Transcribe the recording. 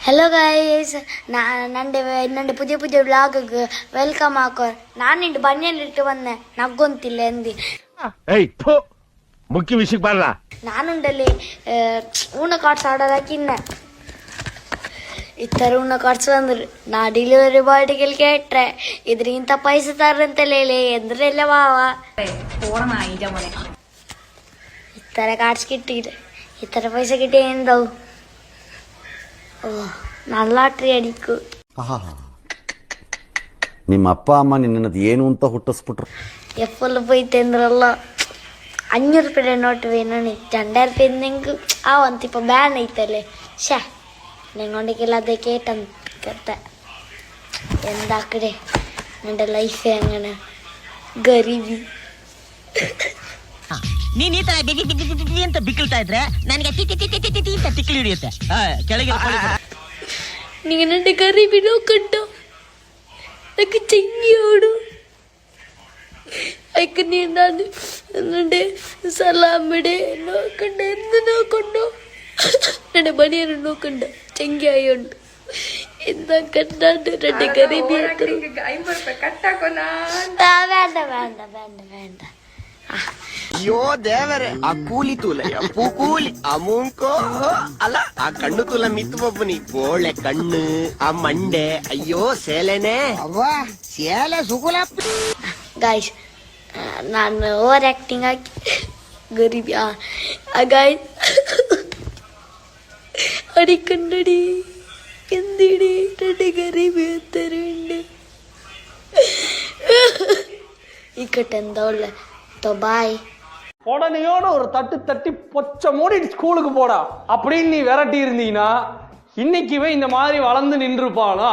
Hello guys നന്റെ പുതിയ പുതിയ വ്ളോഗ് വെൽക്കം ആക്കോ. ನಾನಿಂದು ಬನ್ನಿಯಲ್ಲಿಟ್ಟು ಬಂದೆ ನಗ್ಗೊಂತಿಲ್ಲ ಎಂದಿ ಮುಖ್ಯ ವಿಷಯಕ್ಕೆ ಬರಲ್ಲ. ನಾನುಂಡಲ್ಲಿ ಊನ ಕಾರ್ಡ್ಸ್ ಆರ್ಡರ್ ಹಾಕಿನ್ನ ಇತರ ಊನ ಕಾರ್ಡ್ಸ್ ಬಂದ್ರು. ನಾ ಡೆಲಿವರಿ ಬಾಯ್ಗೆ ಕೇಟ್ರೆ ಇದ್ರಿಂತ ಪೈಸೆ ತರಂತಲೇ ಎಂದ್ರೆಲ್ಲ വാവ ഇത്ര കാർഡ്സ് കിട്ടിയിട്ട് ഇത്ര പൈസ കിട്ടിയ എന്താവും? ಓ ನಾನು ಲಾಟ್ರಿ ಅಡಿಕು. ನಿಮ್ಮ ಅಪ್ಪ ಅಮ್ಮ ನಿನ್ನದು ಏನು ಅಂತ ಹುಟ್ಟಿಸ್ಬಿಟ್ರು? ಎಪ್ಪಲ್ಲ പോയിട്ട് ಅಂದ್ರಲ್ಲ 500 ರೂಪಾಯಿ ನೋಟ್ വേണം 2000 ರೂಪಾಯಿ ನಿಂಗೆ ಅವಂತ ಇಪ್ಪ ಬ್ಯಾನ್ ಐತല്ലേ ಶೇ ನಿಂಗೊಂಡಿಗೆಲ್ಲ ಅದೇ ಕೇಟಂತ ಎಂದ ಕಡೆ ನನ್ನ ಲೈಫ್ അങ്ങനെ ಗರೀಬಿ. ನೀನ್ ಈ ತರ ಬಿಗಿ ಅಂತ ಬಿಕ್ಕಳ್ತಾ ಇದ್ರೆ ನನಗೆ ಅಂತ ತಿಕ್ಲಿ ಹಿಡಿಯುತ್ತೆ ಕೆಳಗೆ. ನೀನು ನನ್ನ ಗರೀಬಿ ನೋಕಂಡ ನನಗೆ ಚೆಂಗಿಯೋಡು ಅಯ್ಕ ನೀನು ನಾನು ನನ್ನ ಸಲಾಮಿಡೆ ನೋಕಂಡ ಎಂದು ನೋಕೊಂಡು ನನ್ನ ಬನಿಯನ್ನು ನೋಕಂಡ ಚೆಂಗಿ ಆಯೋಂಡು ಎಂದ ಕಣ್ಣಾಡು ನನ್ನ ಗರೀಬಿ ಬೇಡ ಬೇಡ ಬೇಡ ಬೇಡ. ಅಯ್ಯೋ ದೇವರೇ, ಆ ಕೂಲಿ ತೂಲ ಪೂ ಕೂಲಿ ಆ ಮೂಂಕೋ ಅಲ್ಲ ಆ ಕಣ್ಣು ತೂಲ ಮಿತ್ತು ಬಬ್ಬನಿ ಬೋಳೆ ಕಣ್ಣು ಆ ಮಂಡೆ ಅಯ್ಯೋ ಸೇಲೆನೆ ಅವ್ವ ಸೇಲೆ ಸುಗುಲ. ಗಾಯ್ಸ್ ನಾನು ಓವರ್ ಆಕ್ಟಿಂಗ್ ಹಾಕಿ ಗರೀಬಿ ಗಾಯ್ಸ್ ಅಡಿಕನ್ನಡಿ ಎಂದಿಡಿ ನನ್ನ ಗರೀಬಿ ಅಂತಾರೆ ಈ ಕಟ್ಟಂದ ಒಳ್ಳೆ பாய் உடனையோட ஒரு தட்டு தட்டி பொச்ச மூடி ஸ்கூலுக்கு போடா அப்படின்னு நீ விரட்டி இருந்தீங்கன்னா இன்னைக்குவே இந்த மாதிரி வளர்ந்து நின்றுப்பானா?